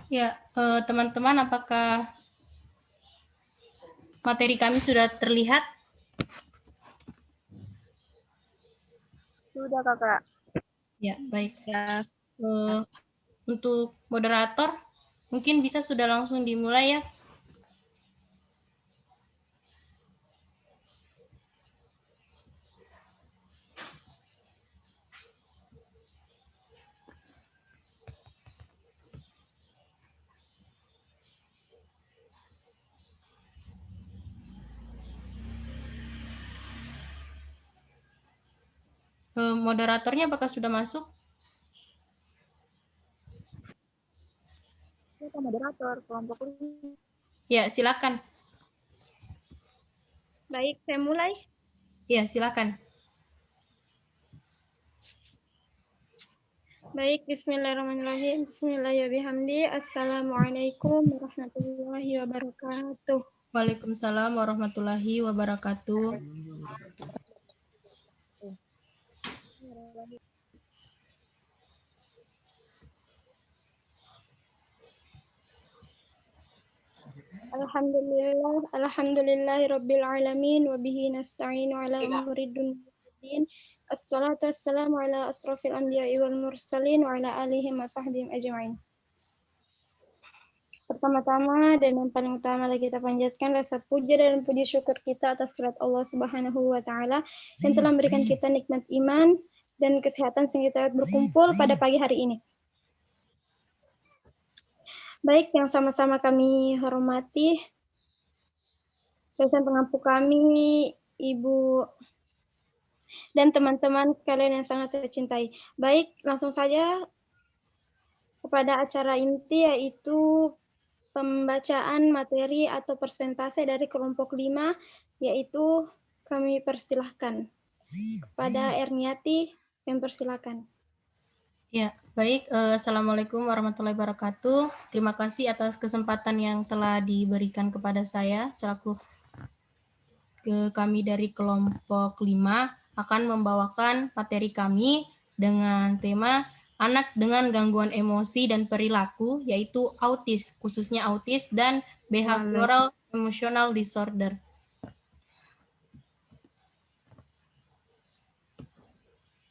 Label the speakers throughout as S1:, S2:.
S1: Ya, teman-teman, apakah materi kami sudah terlihat?
S2: Sudah, Kakak.
S1: Ya, baik.
S2: Ya.
S1: Untuk moderator, mungkin bisa sudah langsung dimulai ya. Moderatornya apakah sudah masuk?
S2: Saya moderator kelompok.
S1: Ya, silakan.
S2: Baik, saya mulai.
S1: Ya, silakan.
S2: Baik, bismillahirrahmanirrahim. Bismillahirrahmanirrahim. Assalamualaikum warahmatullahi wabarakatuh.
S1: Waalaikumsalam warahmatullahi wabarakatuh.
S2: Alhamdulillahirabbil alamin wa bihi nasta'inu ala umuri dunya waddin. Assalatu wassalamu ala asrofil anbiya'i wal mursalin wa ala alihi wa sahbihi ajma'in. Pertama-tama dan yang paling utama lagi kita panjatkan rasa puja dan puji syukur kita atas kehadirat Allah Subhanahu wa taala yang telah memberikan kita nikmat iman dan kesehatan sehingga kita berkumpul pada pagi hari ini. Baik, yang sama-sama kami hormati dosen pengampu kami, Ibu dan teman-teman sekalian yang sangat saya cintai. Baik, langsung saja kepada acara inti, yaitu pembacaan materi atau persentase dari kelompok 5, yaitu kami persilahkan kepada Erniati, yang persilahkan.
S1: Ya, baik. Assalamualaikum warahmatullahi wabarakatuh. Terima kasih atas kesempatan yang telah diberikan kepada saya selaku kami dari kelompok 5 akan membawakan materi kami dengan tema anak dengan gangguan emosi dan perilaku, yaitu autis, khususnya autis dan behavioral emotional disorder.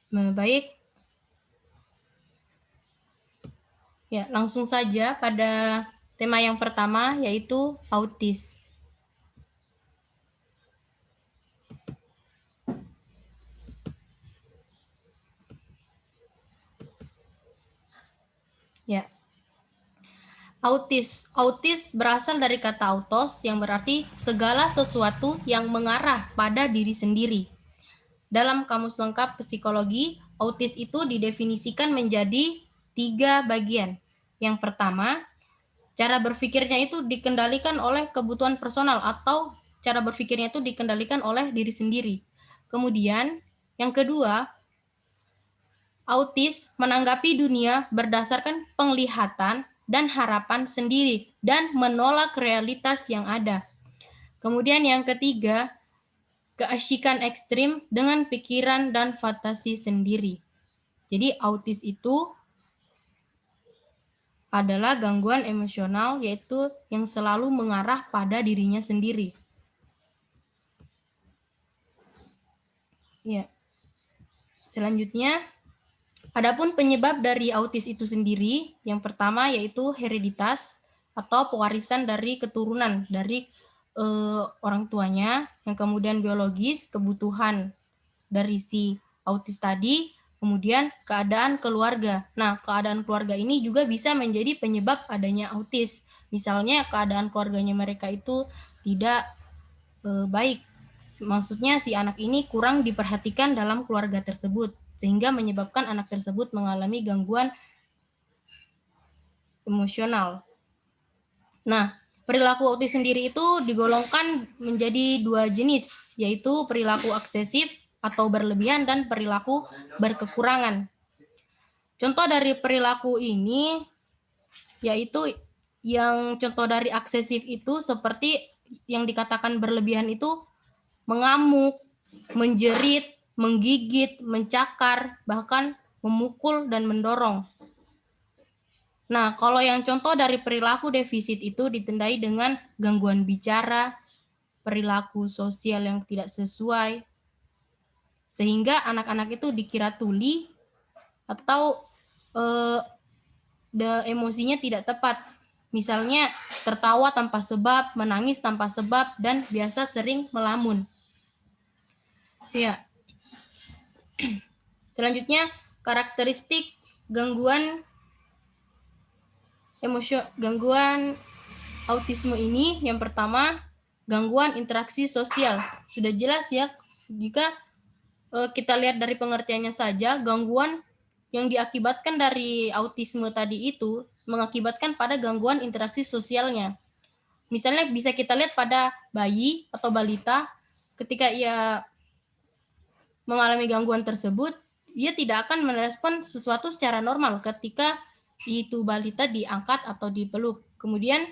S1: Baik. Ya, langsung saja pada tema yang pertama, yaitu autis. Ya. Autis berasal dari kata autos yang berarti segala sesuatu yang mengarah pada diri sendiri. Dalam kamus lengkap psikologi, autis itu didefinisikan menjadi 3 bagian. Yang pertama, cara berpikirnya itu dikendalikan oleh kebutuhan personal atau cara berpikirnya itu dikendalikan oleh diri sendiri. Kemudian, yang kedua, autis menanggapi dunia berdasarkan penglihatan dan harapan sendiri dan menolak realitas yang ada. Kemudian yang ketiga, keasyikan ekstrim dengan pikiran dan fantasi sendiri. Jadi autis itu adalah gangguan emosional yaitu yang selalu mengarah pada dirinya sendiri. Ya. Selanjutnya, adapun penyebab dari autis itu sendiri, yang pertama yaitu hereditas atau pewarisan dari keturunan dari orang tuanya, yang kemudian biologis, kebutuhan dari si autis tadi, kemudian keadaan keluarga. Nah, keadaan keluarga ini juga bisa menjadi penyebab adanya autis. Misalnya keadaan keluarganya mereka itu tidak baik. Maksudnya si anak ini kurang diperhatikan dalam keluarga tersebut, sehingga menyebabkan anak tersebut mengalami gangguan emosional. Nah, perilaku autis sendiri itu digolongkan menjadi 2 jenis, yaitu perilaku eksesif atau berlebihan dan perilaku berkekurangan. Contoh dari perilaku ini yaitu yang contoh dari eksesif itu seperti yang dikatakan berlebihan itu mengamuk, menjerit, menggigit, mencakar, bahkan memukul dan mendorong. Nah, kalau yang contoh dari perilaku defisit itu ditandai dengan gangguan bicara, perilaku sosial yang tidak sesuai, sehingga anak-anak itu dikira tuli atau emosinya tidak tepat. Misalnya tertawa tanpa sebab, menangis tanpa sebab, dan biasa sering melamun. Ya. Selanjutnya, karakteristik gangguan gangguan autisme ini yang pertama, gangguan interaksi sosial. Sudah jelas ya, jika kita lihat dari pengertiannya saja, gangguan yang diakibatkan dari autisme tadi itu mengakibatkan pada gangguan interaksi sosialnya. Misalnya bisa kita lihat pada bayi atau balita, ketika ia mengalami gangguan tersebut, dia tidak akan merespon sesuatu secara normal ketika itu balita diangkat atau dipeluk. Kemudian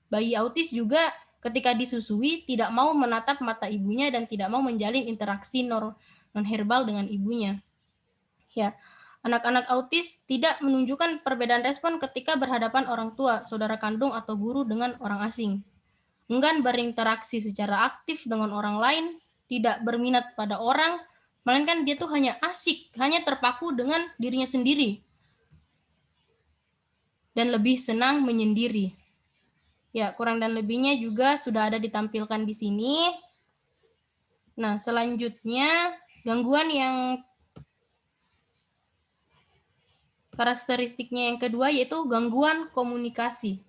S1: bayi autis juga ketika disusui tidak mau menatap mata ibunya dan tidak mau menjalin interaksi non-herbal dengan ibunya. Ya, anak-anak autis tidak menunjukkan perbedaan respon ketika berhadapan orang tua, saudara kandung, atau guru dengan orang asing. Enggan berinteraksi secara aktif dengan orang lain, tidak berminat pada orang, melainkan dia tuh hanya asik, hanya terpaku dengan dirinya sendiri, dan lebih senang menyendiri. Ya, kurang dan lebihnya juga sudah ada ditampilkan di sini. Nah, selanjutnya gangguan yang karakteristiknya yang kedua yaitu gangguan komunikasi.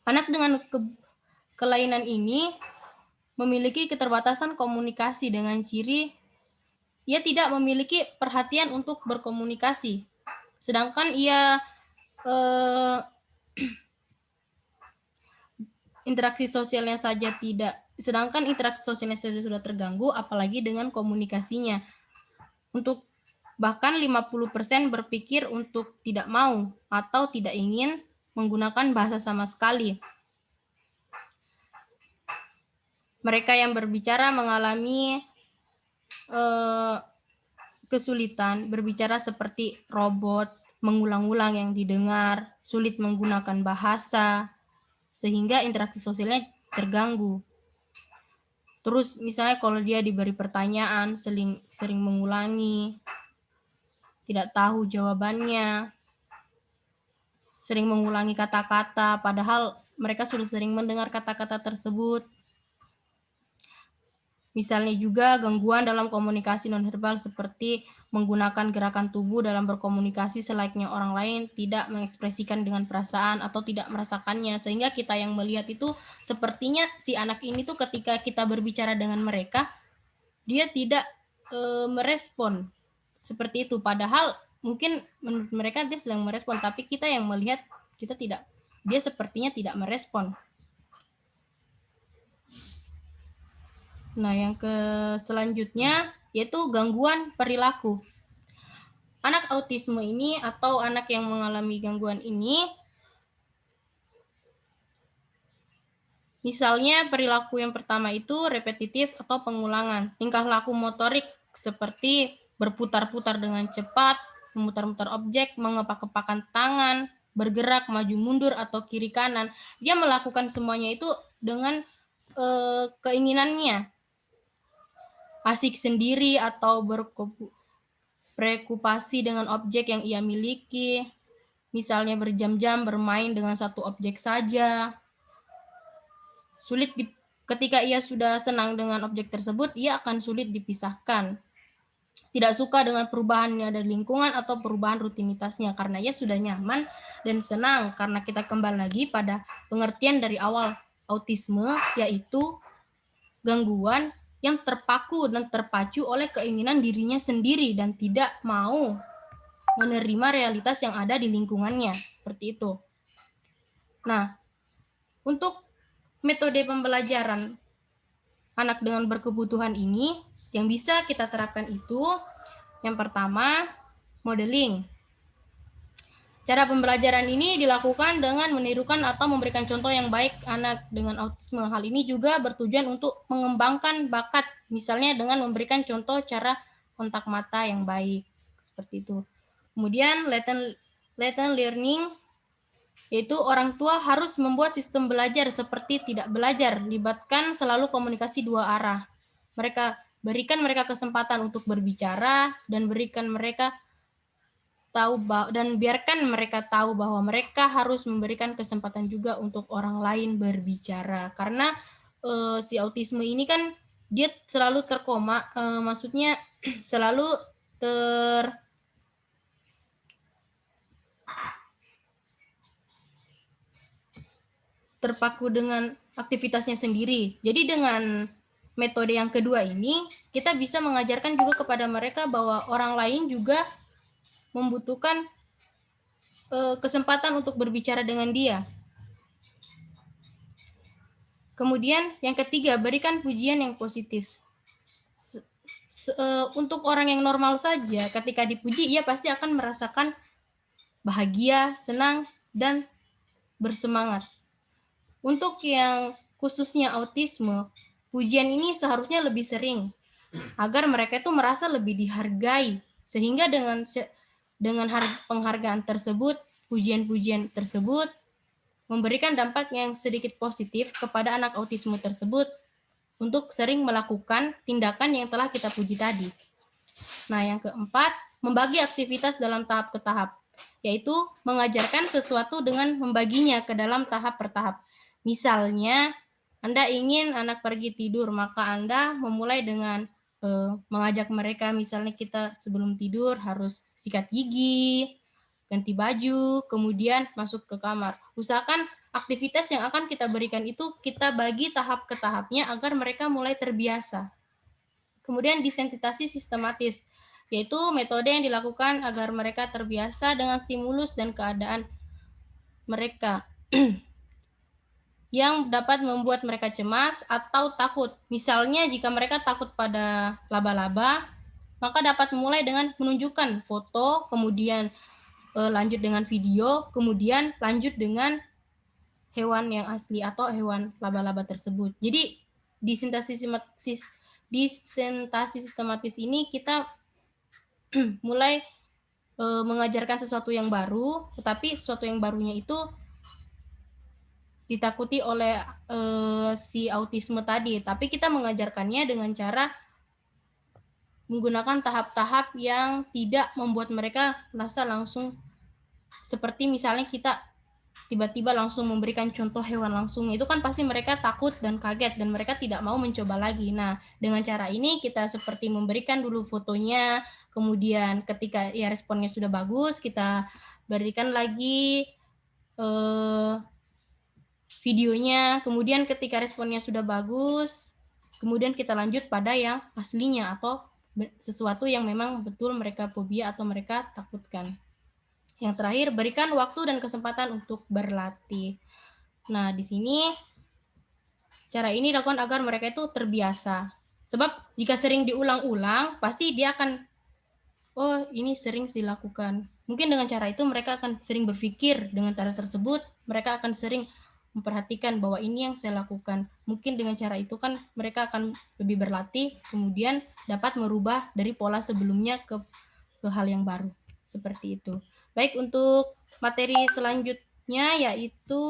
S1: Anak dengan kelainan ini memiliki keterbatasan komunikasi dengan ciri ia tidak memiliki perhatian untuk berkomunikasi. Sedangkan ia interaksi sosialnya saja sudah terganggu, apalagi dengan komunikasinya. Untuk bahkan 50% berpikir untuk tidak mau atau tidak ingin menggunakan bahasa sama sekali. Mereka yang berbicara mengalami kesulitan berbicara seperti robot, mengulang-ulang yang didengar, sulit menggunakan bahasa, sehingga interaksi sosialnya terganggu. Terus misalnya kalau dia diberi pertanyaan, sering mengulangi, tidak tahu jawabannya, sering mengulangi kata-kata, padahal mereka sudah sering mendengar kata-kata tersebut. Misalnya juga gangguan dalam komunikasi nonverbal seperti menggunakan gerakan tubuh dalam berkomunikasi selayaknya orang lain, tidak mengekspresikan dengan perasaan atau tidak merasakannya, sehingga kita yang melihat itu sepertinya si anak ini tuh ketika kita berbicara dengan mereka, dia tidak merespon seperti itu, padahal mungkin menurut mereka dia sedang merespon, tapi kita yang melihat kita tidak, dia sepertinya tidak merespon. Nah, yang selanjutnya yaitu gangguan perilaku. Anak autisme ini atau anak yang mengalami gangguan ini, misalnya perilaku yang pertama itu repetitif atau pengulangan. Tingkah laku motorik seperti berputar-putar dengan cepat, memutar-mutar objek, mengepak-kepakan tangan, bergerak maju mundur atau kiri kanan. Dia melakukan semuanya itu dengan keinginannya. Asik sendiri atau berpreokupasi dengan objek yang ia miliki, misalnya berjam-jam bermain dengan satu objek saja. Sulit ketika ia sudah senang dengan objek tersebut, ia akan sulit dipisahkan. Tidak suka dengan perubahannya dari lingkungan atau perubahan rutinitasnya karena ia sudah nyaman dan senang. Karena kita kembali lagi pada pengertian dari awal autisme, yaitu gangguan yang terpaku dan terpacu oleh keinginan dirinya sendiri dan tidak mau menerima realitas yang ada di lingkungannya. Seperti itu. Nah, untuk metode pembelajaran anak dengan berkebutuhan ini, yang bisa kita terapkan itu, yang pertama, modeling. Cara pembelajaran ini dilakukan dengan menirukan atau memberikan contoh yang baik anak dengan autisme. Hal ini juga bertujuan untuk mengembangkan bakat, misalnya dengan memberikan contoh cara kontak mata yang baik. Seperti itu. Kemudian latent learning yaitu orang tua harus membuat sistem belajar seperti tidak belajar, libatkan selalu komunikasi dua arah. Berikan mereka kesempatan untuk berbicara dan biarkan mereka tahu bahwa mereka harus memberikan kesempatan juga untuk orang lain berbicara. Karena si autisme ini kan dia selalu maksudnya selalu terpaku dengan aktivitasnya sendiri. Jadi dengan metode yang kedua ini, kita bisa mengajarkan juga kepada mereka bahwa orang lain juga membutuhkan kesempatan untuk berbicara dengan dia. Kemudian yang ketiga, berikan pujian yang positif. Untuk orang yang normal saja, ketika dipuji, ia pasti akan merasakan bahagia, senang, dan bersemangat. Untuk yang khususnya autisme, pujian ini seharusnya lebih sering agar mereka itu merasa lebih dihargai, sehingga dengan penghargaan tersebut, pujian-pujian tersebut memberikan dampak yang sedikit positif kepada anak autisme tersebut untuk sering melakukan tindakan yang telah kita puji tadi. Nah, yang keempat, membagi aktivitas dalam tahap ke tahap, yaitu mengajarkan sesuatu dengan membaginya ke dalam tahap per tahap. Misalnya, Anda ingin anak pergi tidur, maka Anda memulai dengan mengajak mereka, misalnya kita sebelum tidur harus sikat gigi, ganti baju, kemudian masuk ke kamar. Usahakan aktivitas yang akan kita berikan itu kita bagi tahap ke tahapnya agar mereka mulai terbiasa. Kemudian desensitasi sistematis, yaitu metode yang dilakukan agar mereka terbiasa dengan stimulus dan keadaan mereka yang dapat membuat mereka cemas atau takut. Misalnya jika mereka takut pada laba-laba, maka dapat mulai dengan menunjukkan foto, kemudian lanjut dengan video, kemudian lanjut dengan hewan yang asli atau hewan laba-laba tersebut. Jadi desensitasi sistematis ini kita mulai mengajarkan sesuatu yang baru, tetapi sesuatu yang barunya itu ditakuti oleh si autisme tadi, tapi kita mengajarkannya dengan cara menggunakan tahap-tahap yang tidak membuat mereka merasa langsung seperti misalnya kita tiba-tiba langsung memberikan contoh hewan langsung, itu kan pasti mereka takut dan kaget dan mereka tidak mau mencoba lagi. Nah, dengan cara ini kita seperti memberikan dulu fotonya, kemudian ketika ya responnya sudah bagus, kita berikan lagi videonya, kemudian ketika responnya sudah bagus, kemudian kita lanjut pada yang aslinya atau sesuatu yang memang betul mereka fobia atau mereka takutkan. Yang terakhir, berikan waktu dan kesempatan untuk berlatih. Nah, di sini cara ini dilakukan agar mereka itu terbiasa. Sebab jika sering diulang-ulang, pasti dia akan, oh ini sering dilakukan. Mungkin dengan cara itu mereka akan sering berpikir dengan cara tersebut, mereka akan sering memperhatikan bahwa ini yang saya lakukan. Mungkin dengan cara itu kan mereka akan lebih berlatih, kemudian dapat merubah dari pola sebelumnya ke hal yang baru. Seperti itu. Baik, untuk materi selanjutnya yaitu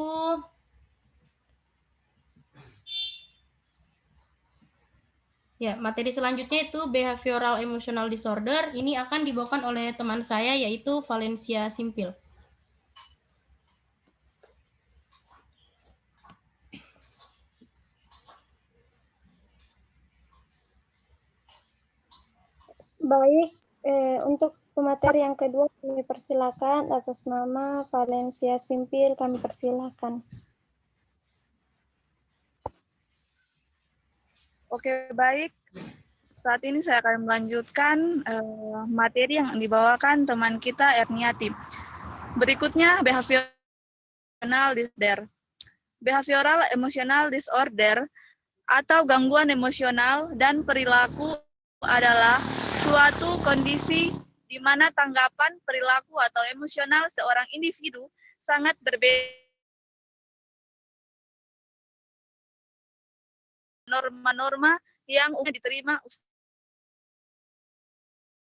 S1: materi selanjutnya itu behavioral emotional disorder. Ini akan dibawakan oleh teman saya yaitu Valencia Simpil.
S2: Baik, untuk pemateri yang kedua kami persilakan atas nama Valencia Simpil, kami persilakan.
S3: Oke, baik. Saat ini saya akan melanjutkan materi yang dibawakan teman kita Erniati. Berikutnya behavioral disorder. Behavioral emotional disorder atau gangguan emosional dan perilaku adalah suatu kondisi di mana tanggapan, perilaku, atau emosional seorang individu sangat berbeda norma-norma yang umumnya diterima.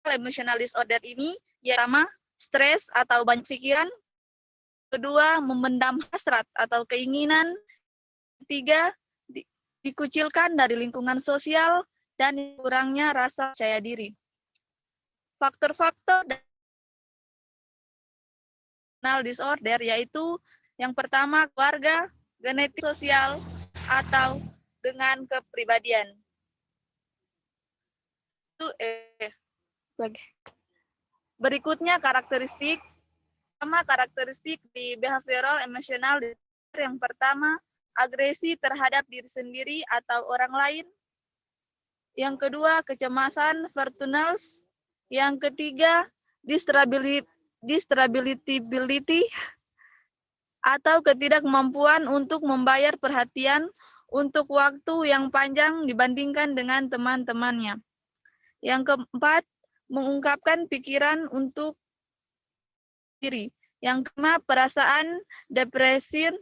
S3: Emotional disorder ini ya sama stres atau banyak pikiran, kedua, memendam hasrat atau keinginan. Ketiga, dikucilkan dari lingkungan sosial dan kurangnya rasa percaya diri. Faktor-faktor mental disorder yaitu yang pertama keluarga, genetik, sosial, atau dengan kepribadian. Berikutnya karakteristik. Pertama, karakteristik di behavioral emosional yang pertama, agresi terhadap diri sendiri atau orang lain. Yang kedua, kecemasan vertunals. Yang ketiga, distrability atau ketidakmampuan untuk membayar perhatian untuk waktu yang panjang dibandingkan dengan teman-temannya. Yang keempat, mengungkapkan pikiran untuk diri. Yang kelima, perasaan depression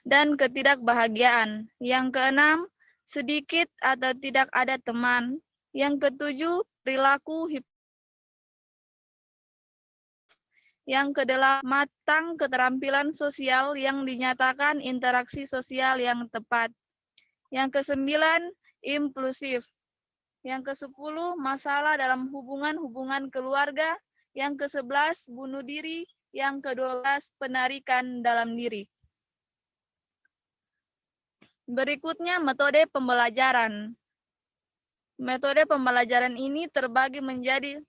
S3: dan ketidakbahagiaan. Yang keenam, sedikit atau tidak ada teman. Yang ketujuh, perilaku yang kedelapan, matang keterampilan sosial yang dinyatakan interaksi sosial yang tepat. Yang kesembilan, impulsif. Yang ke-10, masalah dalam hubungan keluarga. Yang ke-11, bunuh diri. Yang ke-12, penarikan dalam diri. Berikutnya, metode pembelajaran. Metode pembelajaran ini terbagi menjadi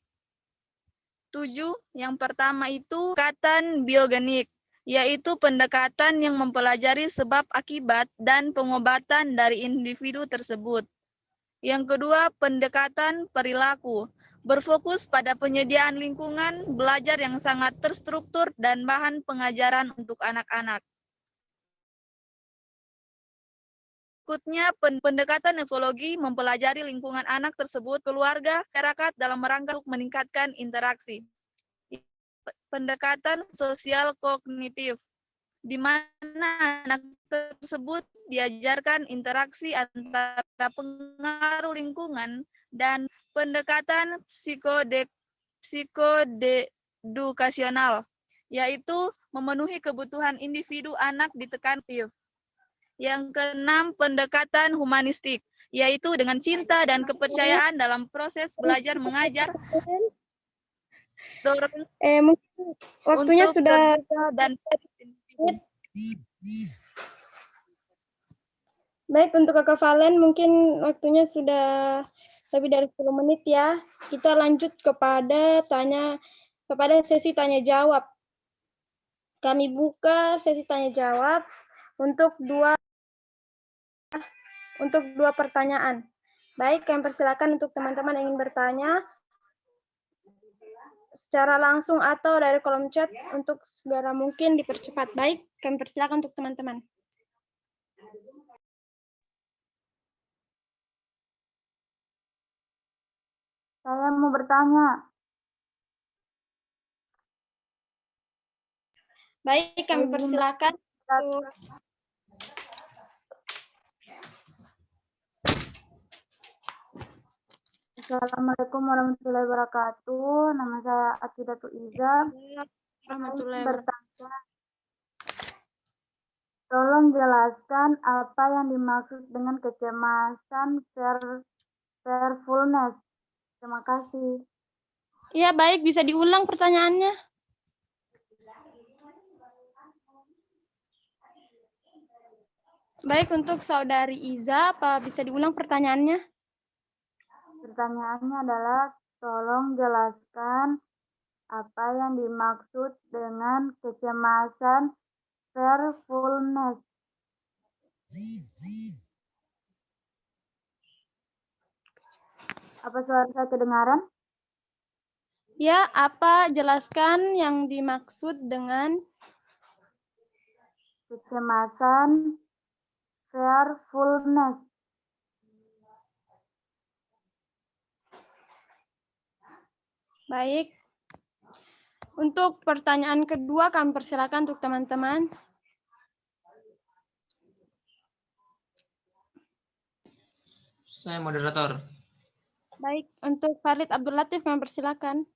S3: 7. Yang pertama itu pendekatan biogenik, yaitu pendekatan yang mempelajari sebab akibat dan pengobatan dari individu tersebut. Yang kedua, pendekatan perilaku, berfokus pada penyediaan lingkungan belajar yang sangat terstruktur dan bahan pengajaran untuk anak-anak. Berikutnya, pendekatan ekologi mempelajari lingkungan anak tersebut, keluarga, masyarakat dalam rangka untuk meningkatkan interaksi. Pendekatan sosial kognitif, di mana anak tersebut diajarkan interaksi antara pengaruh lingkungan dan pendekatan psikodedukasional, yaitu memenuhi kebutuhan individu anak ditekan aktif. Yang keenam, pendekatan humanistik, yaitu dengan cinta dan kepercayaan dalam proses belajar mengajar.
S2: Mungkin waktunya
S3: untuk
S2: sudah
S3: dan
S2: baik. Untuk Kakak Valen mungkin waktunya sudah lebih dari 10 menit ya. Kita lanjut kepada sesi tanya jawab. Kami buka sesi tanya jawab untuk dua pertanyaan. Baik, kami persilakan untuk teman-teman yang ingin bertanya secara langsung atau dari kolom chat untuk segera mungkin dipercepat. Baik, kami persilakan untuk teman-teman.
S4: Saya mau bertanya.
S2: Baik, kami persilakan untuk
S4: Assalamualaikum warahmatullahi wabarakatuh. Nama saya Akidatul Iza.
S2: warahmatullahi
S4: Bertanya, tolong jelaskan apa yang dimaksud dengan kecemasan fearfulness. Terima kasih.
S2: Ya, baik, bisa diulang pertanyaannya. Baik, untuk Saudari Iza, apa bisa diulang pertanyaannya?
S4: Pertanyaannya adalah, tolong jelaskan apa yang dimaksud dengan kecemasan fearfulness. Apa suara saya kedengaran?
S2: Ya, apa jelaskan yang dimaksud dengan
S4: Kecemasan fearfulness.
S2: baik. Untuk pertanyaan kedua, kami persilakan untuk teman-teman.
S5: Saya moderator.
S2: Baik, untuk Farid Abdul Latif, kami persilakan.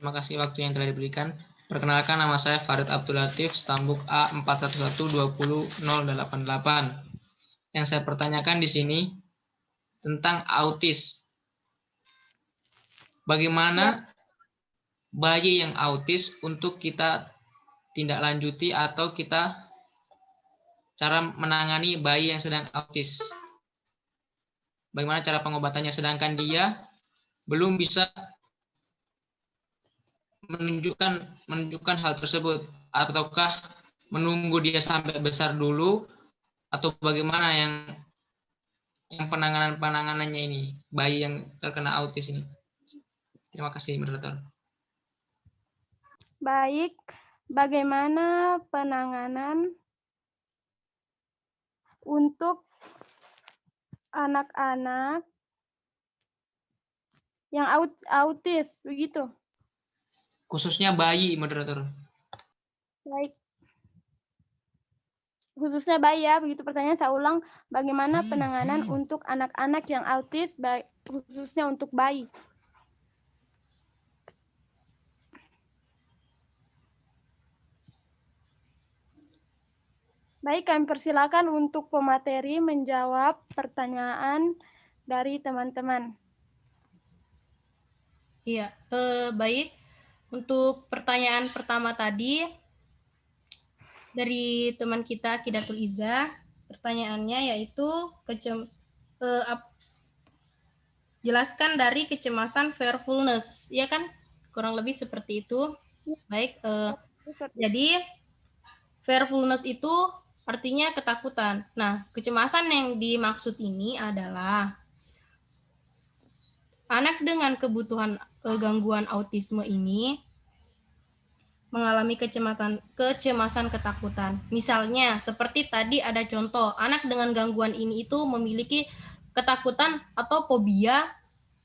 S5: Terima kasih waktu yang telah diberikan. Perkenalkan, nama saya Farid Abdul Latif, stambuk A41120088. Yang saya pertanyakan di sini tentang autis. Bagaimana bayi yang autis untuk kita tindak lanjuti atau kita cara menangani bayi yang sedang autis? Bagaimana cara pengobatannya sedangkan dia belum bisa menunjukkan hal tersebut, ataukah menunggu dia sampai besar dulu, atau bagaimana yang penanganannya ini bayi yang terkena autis ini? Terima kasih, moderator.
S2: Baik, bagaimana penanganan untuk anak-anak yang autis, begitu?
S5: Khususnya bayi, moderator.
S2: Baik. Khususnya bayi ya, begitu pertanyaan saya ulang. Bagaimana penanganan untuk anak-anak yang autis, khususnya untuk bayi? Baik, kami persilakan untuk pemateri menjawab pertanyaan dari teman-teman.
S1: Iya, baik. Untuk pertanyaan pertama tadi dari teman kita Kidatul Iza, pertanyaannya yaitu jelaskan dari kecemasan fearfulness, ya kan? Kurang lebih seperti itu. Baik, jadi fearfulness itu artinya ketakutan. Nah, kecemasan yang dimaksud ini adalah anak dengan kebutuhan gangguan autisme ini mengalami kecemasan ketakutan. Misalnya, seperti tadi ada contoh, anak dengan gangguan ini itu memiliki ketakutan atau fobia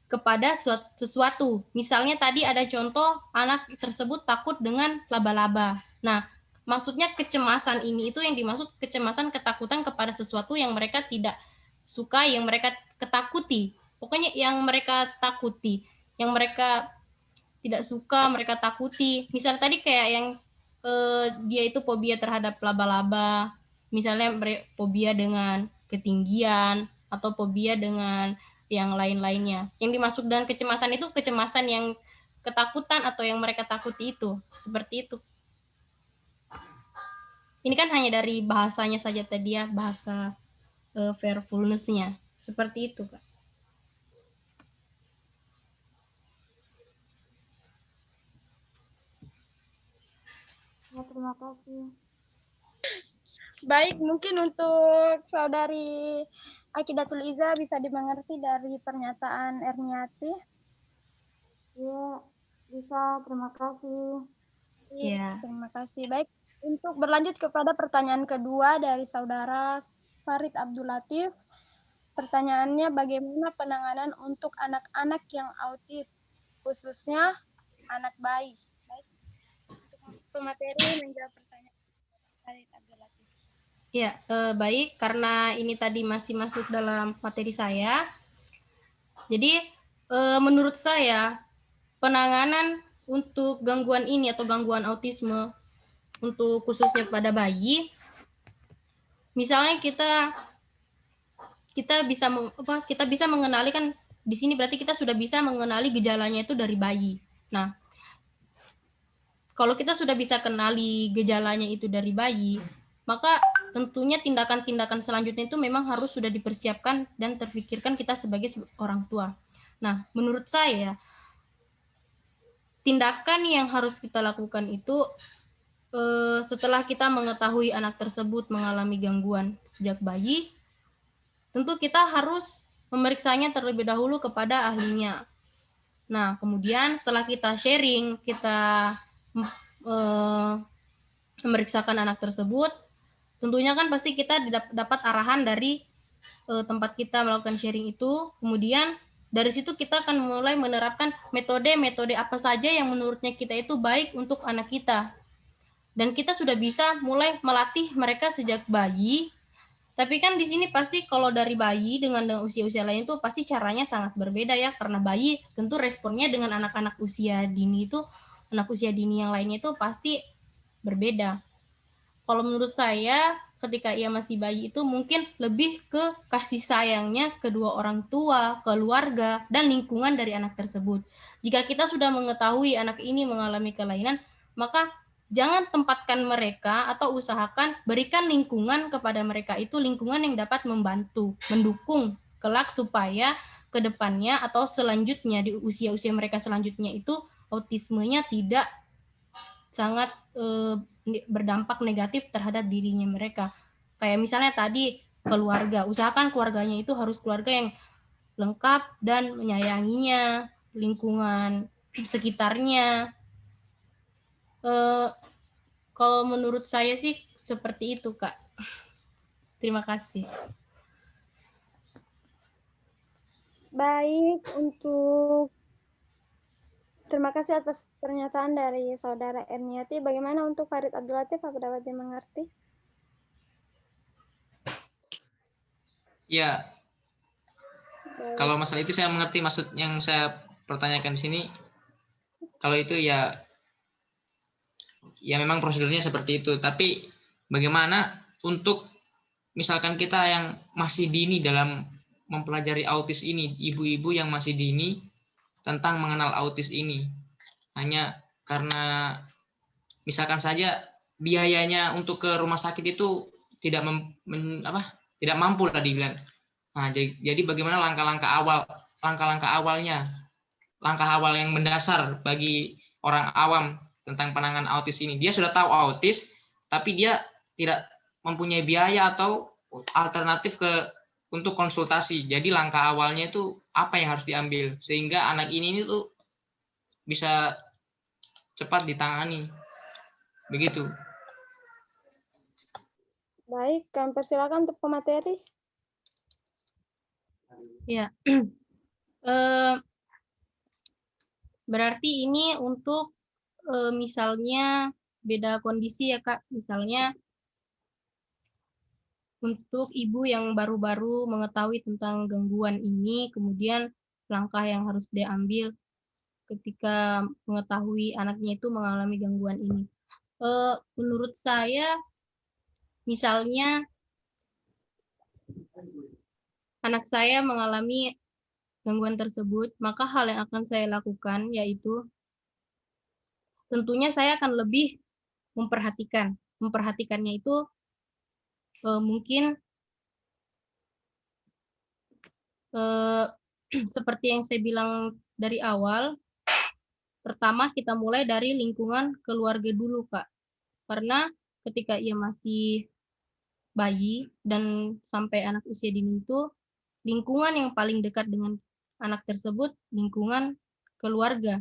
S1: kepada sesuatu. Misalnya tadi ada contoh, anak tersebut takut dengan laba-laba. Nah, maksudnya kecemasan ini itu yang dimaksud kecemasan ketakutan kepada sesuatu yang mereka tidak suka, yang mereka ketakuti. Pokoknya yang mereka takuti, yang mereka tidak suka, mereka takuti. Misalnya tadi kayak yang dia itu fobia terhadap laba-laba, misalnya fobia dengan ketinggian atau fobia dengan yang lain-lainnya. Yang dimaksud dengan kecemasan itu kecemasan yang ketakutan atau yang mereka takuti itu, seperti itu. Ini kan hanya dari bahasanya saja tadi ya, bahasa fearfulness-nya. Seperti itu, Kak.
S4: Ya, terima kasih.
S2: Baik, mungkin untuk saudari Akidatul Iza bisa dimengerti dari pernyataan Erniati.
S4: Ya, bisa. Terima kasih.
S1: Iya.
S2: Terima kasih. Baik, untuk berlanjut kepada pertanyaan kedua dari saudara Farid Abdul Latif. Pertanyaannya, bagaimana penanganan untuk anak-anak yang autis, khususnya anak bayi? Baik, untuk pemateri menjawab pertanyaan Farid Abdul Latif.
S1: Ya, baik, karena ini tadi masih masuk dalam materi saya. Jadi, menurut saya, penanganan untuk gangguan ini atau gangguan autisme, untuk khususnya pada bayi, misalnya kita bisa mengenali, kan di sini berarti kita sudah bisa mengenali gejalanya itu dari bayi. Nah, kalau kita sudah bisa kenali gejalanya itu dari bayi, maka tentunya tindakan-tindakan selanjutnya itu memang harus sudah dipersiapkan dan terpikirkan kita sebagai orang tua. Nah, menurut saya, tindakan yang harus kita lakukan itu setelah kita mengetahui anak tersebut mengalami gangguan sejak bayi, tentu kita harus memeriksanya terlebih dahulu kepada ahlinya. Nah, kemudian setelah kita sharing, kita memeriksakan anak tersebut, tentunya kan pasti kita dapat arahan dari tempat kita melakukan sharing itu. Kemudian dari situ kita akan mulai menerapkan metode-metode apa saja yang menurutnya kita itu baik untuk anak kita. Dan kita sudah bisa mulai melatih mereka sejak bayi. Tapi kan di sini pasti kalau dari bayi dengan usia-usia lain itu pasti caranya sangat berbeda ya, karena bayi tentu responnya dengan anak-anak usia dini itu anak usia dini yang lainnya itu pasti berbeda. Kalau menurut saya, ketika ia masih bayi itu mungkin lebih ke kasih sayangnya kedua orang tua, keluarga, dan lingkungan dari anak tersebut. Jika kita sudah mengetahui anak ini mengalami kelainan, maka jangan tempatkan mereka atau usahakan berikan lingkungan kepada mereka itu lingkungan yang dapat membantu, mendukung kelak supaya ke depannya atau selanjutnya di usia-usia mereka selanjutnya itu autismenya tidak sangat berdampak negatif terhadap dirinya mereka. Kayak misalnya tadi keluarga, usahakan keluarganya itu harus keluarga yang lengkap dan menyayanginya, lingkungan sekitarnya. Kalau menurut saya sih seperti itu, Kak. Terima kasih.
S2: Baik, terima kasih atas pernyataan dari Saudara Erniati. Bagaimana untuk Farid Abdul Latif? Apa dapat dimengerti?
S5: Ya,
S2: Baik.
S5: kalau masalah itu saya mengerti maksud yang saya pertanyakan di sini. Kalau itu ya memang prosedurnya seperti itu. Tapi bagaimana untuk misalkan kita yang masih dini dalam mempelajari autis ini, ibu-ibu yang masih dini tentang mengenal autis ini, hanya karena misalkan saja biayanya untuk ke rumah sakit itu tidak tidak mampu lah dibilang. Nah, jadi bagaimana langkah-langkah awalnya, langkah awal yang mendasar bagi orang awam tentang penanganan autis ini. Dia sudah tahu autis, tapi dia tidak mempunyai biaya atau alternatif untuk konsultasi. Jadi langkah awalnya itu apa yang harus diambil sehingga anak ini tuh bisa cepat ditangani. Begitu.
S2: Baik, kami persilakan untuk pemateri.
S1: Ya. Berarti ini untuk misalnya beda kondisi ya, Kak. Misalnya untuk ibu yang baru-baru mengetahui tentang gangguan ini, kemudian langkah yang harus diambil ketika mengetahui anaknya itu mengalami gangguan ini. Menurut saya, misalnya anak saya mengalami gangguan tersebut, maka hal yang akan saya lakukan yaitu tentunya saya akan lebih memperhatikan. Memperhatikannya itu mungkin seperti yang saya bilang dari awal, pertama kita mulai dari lingkungan keluarga dulu, Kak. Karena ketika ia masih bayi dan sampai anak usia dini itu, lingkungan yang paling dekat dengan anak tersebut, lingkungan keluarga.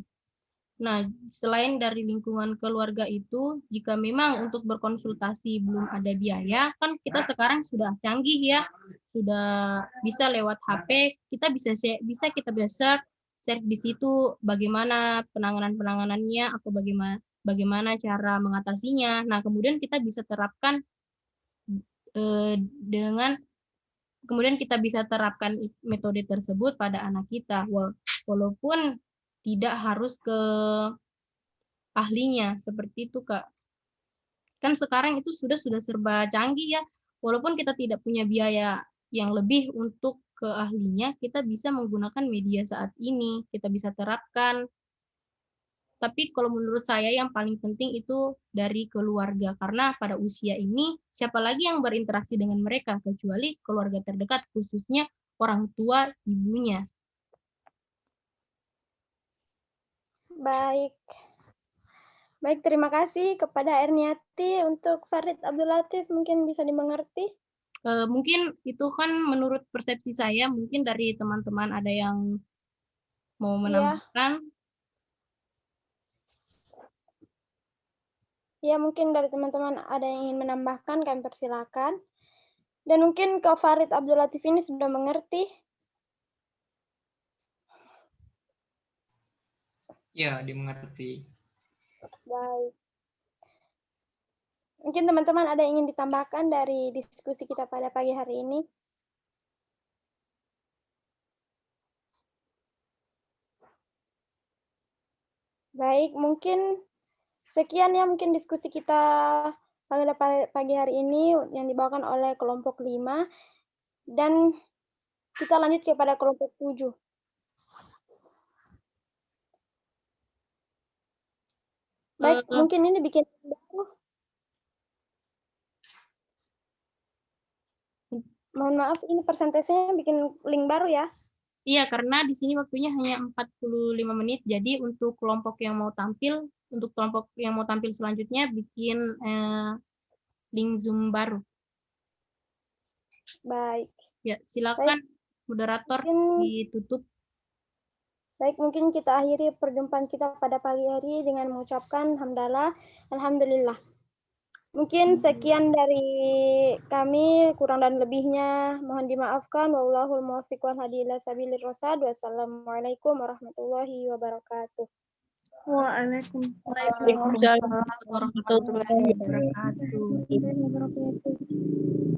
S1: Nah, selain dari lingkungan keluarga itu, jika memang untuk berkonsultasi belum ada biaya, kan kita sekarang sudah canggih ya, sudah bisa lewat HP, kita bisa share di situ bagaimana penanganannya atau bagaimana cara mengatasinya. Nah, kemudian kita bisa terapkan metode tersebut pada anak kita, walaupun tidak harus ke ahlinya, seperti itu, Kak. Kan sekarang itu sudah serba canggih ya, walaupun kita tidak punya biaya yang lebih untuk ke ahlinya, kita bisa menggunakan media saat ini, kita bisa terapkan. Tapi kalau menurut saya yang paling penting itu dari keluarga, karena pada usia ini siapa lagi yang berinteraksi dengan mereka kecuali keluarga terdekat, khususnya orang tua ibunya.
S2: Baik. Baik, terima kasih kepada Erniati. Untuk Farid Abdul Latif mungkin bisa dimengerti.
S1: Mungkin itu kan menurut persepsi saya, mungkin dari teman-teman ada yang mau menambahkan.
S2: Ya, mungkin dari teman-teman ada yang ingin menambahkan, kami persilakan. Dan mungkin ke Farid Abdul Latif ini sudah mengerti.
S5: Ya, dimengerti.
S2: Baik. Mungkin teman-teman ada yang ingin ditambahkan dari diskusi kita pada pagi hari ini. Baik, mungkin sekian ya mungkin diskusi kita pada pagi hari ini yang dibawakan oleh kelompok 5 dan kita lanjut kepada kelompok 7. Baik, mungkin ini bikin baru. Mohon maaf, ini persentasenya bikin link baru ya.
S1: Iya, karena di sini waktunya hanya 45 menit. Jadi untuk kelompok yang mau tampil selanjutnya bikin link Zoom baru.
S2: Baik.
S1: Ya, silakan moderator ditutup.
S2: Baik, mungkin kita akhiri perjumpaan kita pada pagi hari dengan mengucapkan hamdalah, alhamdulillah. Mungkin sekian dari kami, kurang dan lebihnya mohon dimaafkan. Wallahul muwaffiq wal hadi ila sabilir rasyad. Wassalamualaikum warahmatullahi wabarakatuh.
S3: Waalaikumsalam warahmatullahi wabarakatuh.
S1: Wabarakatuh.